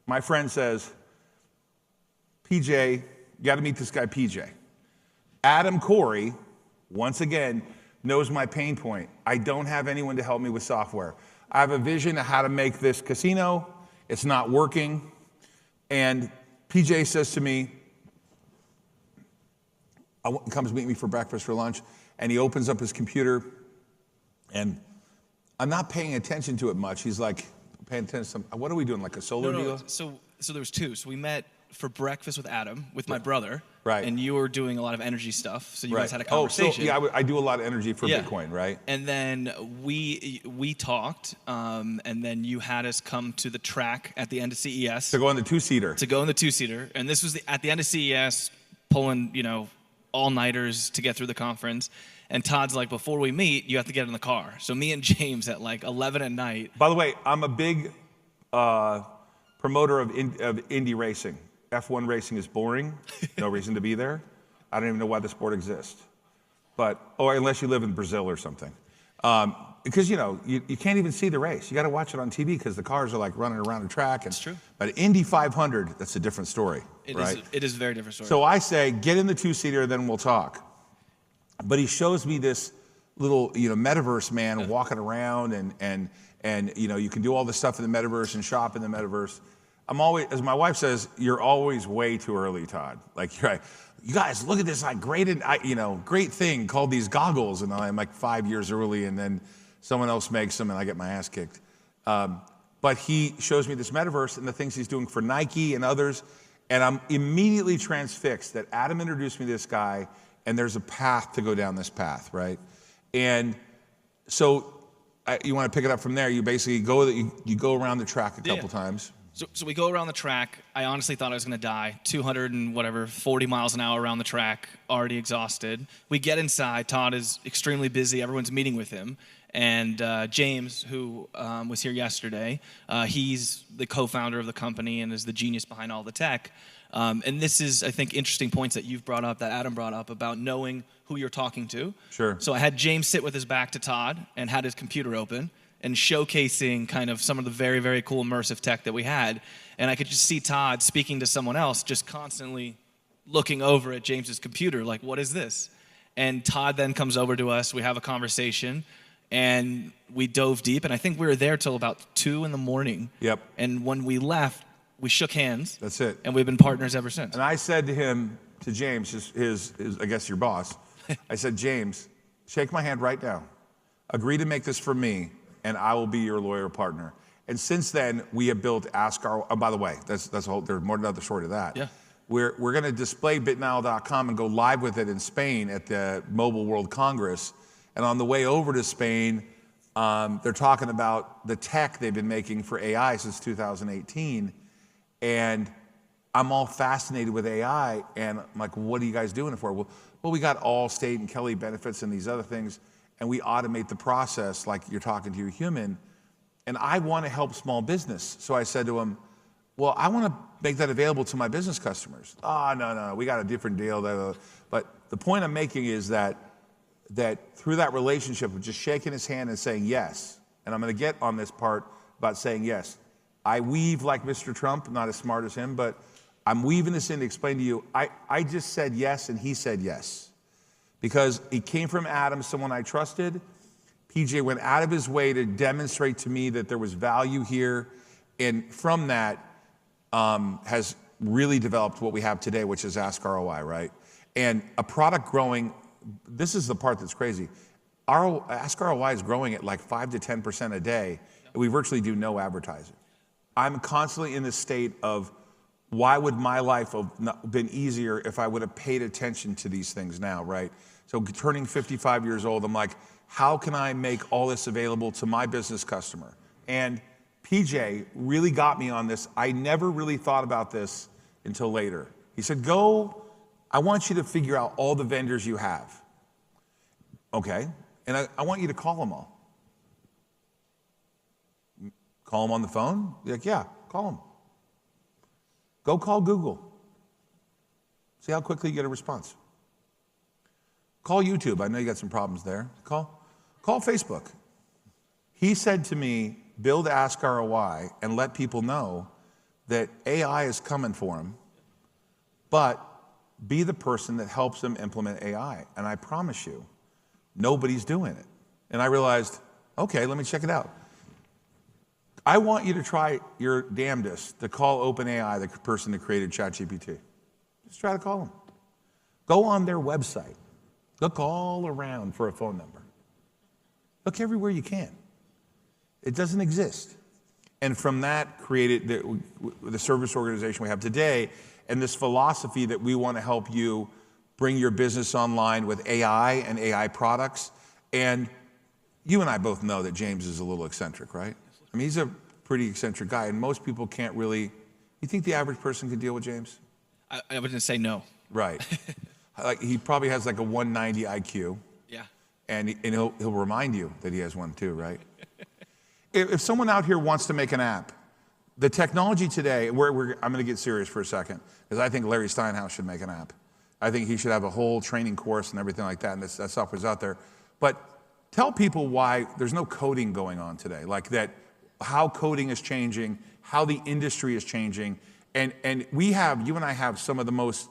My friend says, PJ, you got to meet this guy, PJ. Adam Corey, once again, knows my pain point. I don't have anyone to help me with software. I have a vision of how to make this casino. It's not working. And PJ says to me, comes meet me for breakfast or lunch, and he opens up his computer, and I'm not paying attention to it much. He's like, paying attention to what are we doing, like a solar deal? So there was two. So we met for breakfast with Adam, with my brother. Right. And you were doing a lot of energy stuff, so you guys had a conversation. Oh, so, yeah, I do a lot of energy for Bitcoin, right? And then we talked, and then you had us come to the track at the end of CES. To go in the two-seater. To go in the two-seater. And this was at the end of CES, pulling, all-nighters to get through the conference. And Todd's like, before we meet, you have to get in the car. So me and James at like 11 at night. By the way, I'm a big promoter of indie racing. F1 racing is boring. No reason to be there. I don't even know why the sport exists. Or unless you live in Brazil or something. Because, you can't even see the race. You got to watch it on TV because the cars are like running around the track. That's true. But Indy 500, that's a different story, right? It is a very different story. So I say, get in the two-seater, then we'll talk. But he shows me this little, metaverse man walking around and you can do all this stuff in the metaverse and shop in the metaverse. I'm always, as my wife says, you're always way too early, Todd. Like, you're like, you guys, look at this like great thing called these goggles. And I'm like 5 years early, and then someone else makes them and I get my ass kicked. But he shows me this metaverse and the things he's doing for Nike and others. And I'm immediately transfixed that Adam introduced me to this guy, and there's a path to go down this path, right? And so you want to pick it up from there. You basically you go around the track a couple times. So we go around the track. I honestly thought I was going to die. 40 miles an hour around the track, already exhausted. We get inside. Todd is extremely busy. Everyone's meeting with him. And James, who was here yesterday, he's the co-founder of the company and is the genius behind all the tech. And this is, I think, interesting points that you've brought up, that Adam brought up, about knowing who you're talking to. Sure. So I had James sit with his back to Todd and had his computer open and showcasing kind of some of the very, very cool immersive tech that we had. And I could just see Todd speaking to someone else, just constantly looking over at James's computer, like, what is this? And Todd then comes over to us, we have a conversation, and we dove deep, and I think we were there till about 2 a.m. Yep. And when we left, we shook hands. That's it. And we've been partners ever since. And I said to James, his I guess your boss, I said, James, shake my hand right now. Agree to make this for me, and I will be your lawyer partner. And since then, we have built Ask Our. Oh, by the way, that's a whole. There's more to another story to that. Yeah. We're going to display bitnow.com and go live with it in Spain at the Mobile World Congress. And on the way over to Spain, they're talking about the tech they've been making for AI since 2018. And I'm all fascinated with AI. And I'm like, what are you guys doing it for? Well, we got Allstate and Kelly benefits and these other things. And we automate the process like you're talking to your human. And I want to help small business. So I said to him, well, I want to make that available to my business customers. Oh, no, we got a different deal. But the point I'm making is that through that relationship of just shaking his hand and saying yes, and I'm going to get on this part about saying yes. I weave like Mr. Trump, not as smart as him, but I'm weaving this in to explain to you, I just said yes and he said yes. Because it came from Adam, someone I trusted. PJ went out of his way to demonstrate to me that there was value here. And from that has really developed what we have today, which is Ask ROI, right? And a product growing, this is the part that's crazy. Ask ROI is growing at like 5 to 10% a day, and we virtually do no advertising. I'm constantly in this state of, why would my life have been easier if I would have paid attention to these things now, right? So turning 55 years old, I'm like, how can I make all this available to my business customer? And PJ really got me on this. I never really thought about this until later. He said, I want you to figure out all the vendors you have. Okay, and I want you to call them all. Call them on the phone? You're like, yeah, call them. Go call Google. See how quickly you get a response. Call YouTube. I know you got some problems there. Call Facebook. He said to me, build Ask ROI and let people know that AI is coming for them, but be the person that helps them implement AI. And I promise you, nobody's doing it. And I realized, okay, let me check it out. I want you to try your damnedest to call OpenAI, the person that created ChatGPT. Just try to call them. Go on their website. Look all around for a phone number. Look everywhere you can. It doesn't exist. And from that created the service organization we have today, and this philosophy that we want to help you bring your business online with AI and AI products. And you and I both know that James is a little eccentric, right? I mean, he's a pretty eccentric guy, and most people can't really. You think the average person can deal with James? I wouldn't say no. Right. Like he probably has like a 190 IQ. Yeah. And he'll remind you that he has one too, right? If someone out here wants to make an app, the technology today, I'm going to get serious for a second, because I think Larry Steinhaus should make an app. I think he should have a whole training course and everything like that, and that software's out there. But tell people why there's no coding going on today, like that, how coding is changing, how the industry is changing, and you and I have some of the most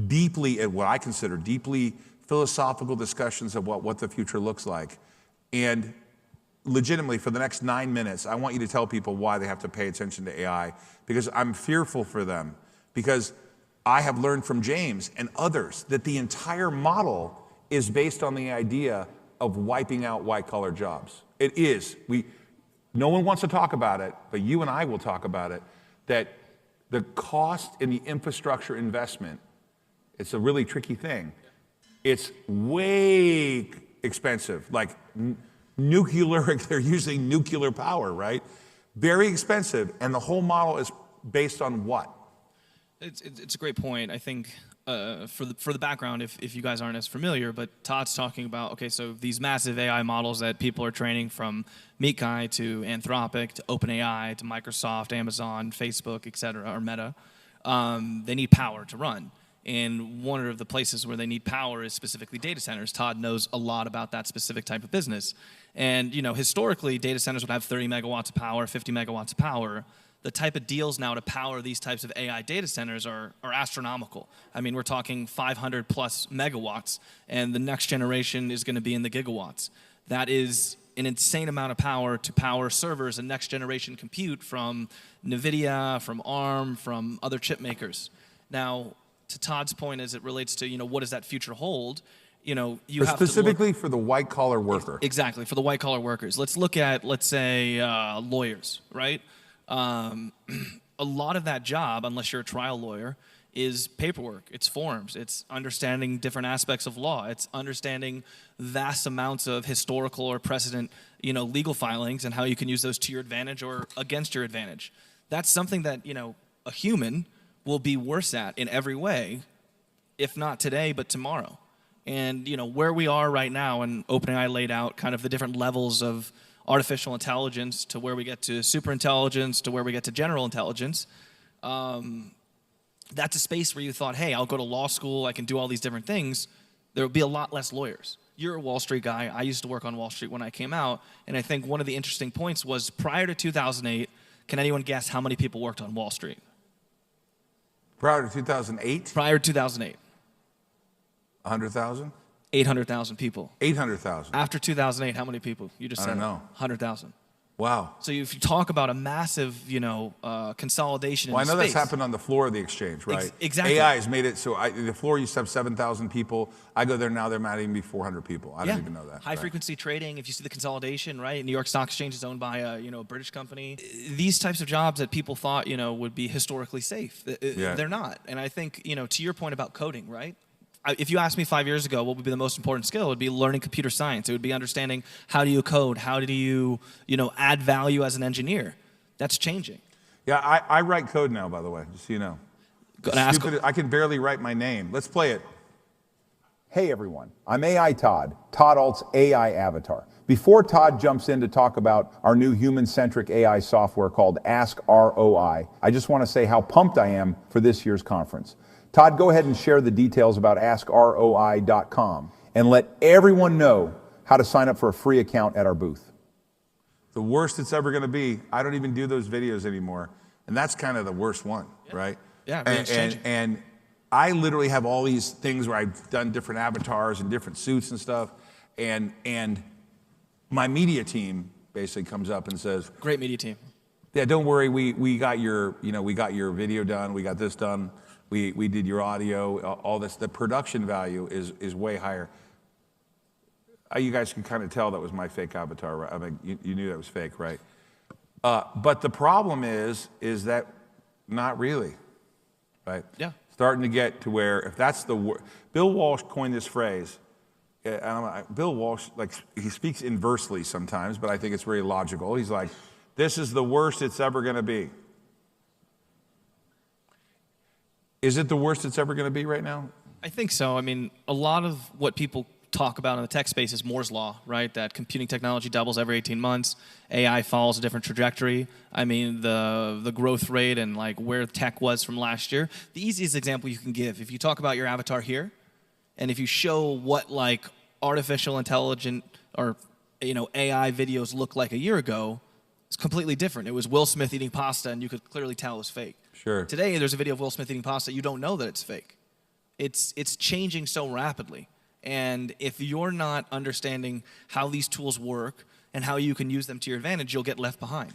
deeply, what I consider deeply philosophical discussions of what the future looks like. And legitimately, for the next 9 minutes, I want you to tell people why they have to pay attention to AI, because I'm fearful for them, because I have learned from James and others that the entire model is based on the idea of wiping out white-collar jobs. It is. No one wants to talk about it, but you and I will talk about it, that the cost in the infrastructure investment, it's a really tricky thing. It's way expensive, like nuclear, they're using nuclear power, right? Very expensive, and the whole model is based on what? It's a great point. I think for the background, if you guys aren't as familiar, but Todd's talking about, okay, so these massive AI models that people are training, from Mikai to Anthropic to OpenAI to Microsoft, Amazon, Facebook, et cetera, or Meta, they need power to run. And one of the places where they need power is specifically data centers. Todd knows a lot about that specific type of business. And historically, data centers would have 30 megawatts of power, 50 megawatts of power. The type of deals now to power these types of AI data centers are astronomical. I mean, we're talking 500 plus megawatts, and the next generation is going to be in the gigawatts. That is an insane amount of power to power servers and next generation compute from NVIDIA, from ARM, from other chip makers. Now, to Todd's point, as it relates to what does that future hold, you have specifically for the white collar worker. Exactly, for the white collar workers. Let's look at, let's say, lawyers, right? A lot of that job, unless you're a trial lawyer, is paperwork. It's forms. It's understanding different aspects of law. It's understanding vast amounts of historical or precedent, legal filings, and how you can use those to your advantage or against your advantage. That's something that a human will be worse at in every way, if not today, but tomorrow. And where we are right now, and OpenAI laid out kind of the different levels of artificial intelligence, to where we get to super intelligence, to where we get to general intelligence. That's a space where you thought, hey, I'll go to law school, I can do all these different things. There would be a lot less lawyers. You're a Wall Street guy. I used to work on Wall Street when I came out. And I think one of the interesting points was, prior to 2008, can anyone guess how many people worked on Wall Street? Prior to 2008? Prior to 2008. 100,000? 800,000 people. 800,000. After 2008, how many people? You just said I don't know. 100,000. Wow. So if you talk about a massive, consolidation in the space. Well, I know that's happened on the floor of the exchange, right? Exactly. AI has made it so the floor used to have 7,000 people. I go there now, there might even be 400 people. I don't even know that. High frequency trading, if you see the consolidation, right? New York Stock Exchange is owned by a British company. These types of jobs that people thought, would be historically safe, they're not. And I think, to your point about coding, right? If you asked me 5 years ago what would be the most important skill, it would be learning computer science. It would be understanding how do you code, how do you, add value as an engineer. That's changing. Yeah, I write code now, by the way, just so you know. I can barely write my name. Let's play it. Hey everyone, I'm AI Todd Ault's AI avatar. Before Todd jumps in to talk about our new human-centric AI software called Ask ROI, I just want to say how pumped I am for this year's conference. Todd, go ahead and share the details about AskROI.com and let everyone know how to sign up for a free account at our booth. The worst it's ever going to be, I don't even do those videos anymore. and that's kind of the worst one, right? Yeah, everything's changing. And I literally have all these things where I've done different avatars and different suits and stuff, and my media team basically comes up and says, Great media team. yeah, don't worry, we got your, we got your video done, we got this done, we did your audio, all this. The production value is way higher. You guys can kind of tell that was my fake avatar, right? I mean, you knew that was fake, right? But the problem is that not really, right? Yeah. Starting to get to where, if that's Bill Walsh coined this phrase. Bill Walsh, like, he speaks inversely sometimes, but I think it's very logical. He's like, this is the worst it's ever going to be. Is it the worst it's ever going to be right now? I think so. I mean, a lot of what people talk about in the tech space is Moore's Law, right? That computing technology doubles every 18 months. AI follows a different trajectory. I mean, the growth rate and like where tech was from last year. The easiest example you can give, if you talk about your avatar here, and if you show what like artificial intelligence or AI videos look like a year ago, it's completely different. It was Will Smith eating pasta, and you could clearly tell it was fake. Sure. Today, there's a video of Will Smith eating pasta. You don't know that it's fake. It's changing so rapidly. And if you're not understanding how these tools work and how you can use them to your advantage, you'll get left behind.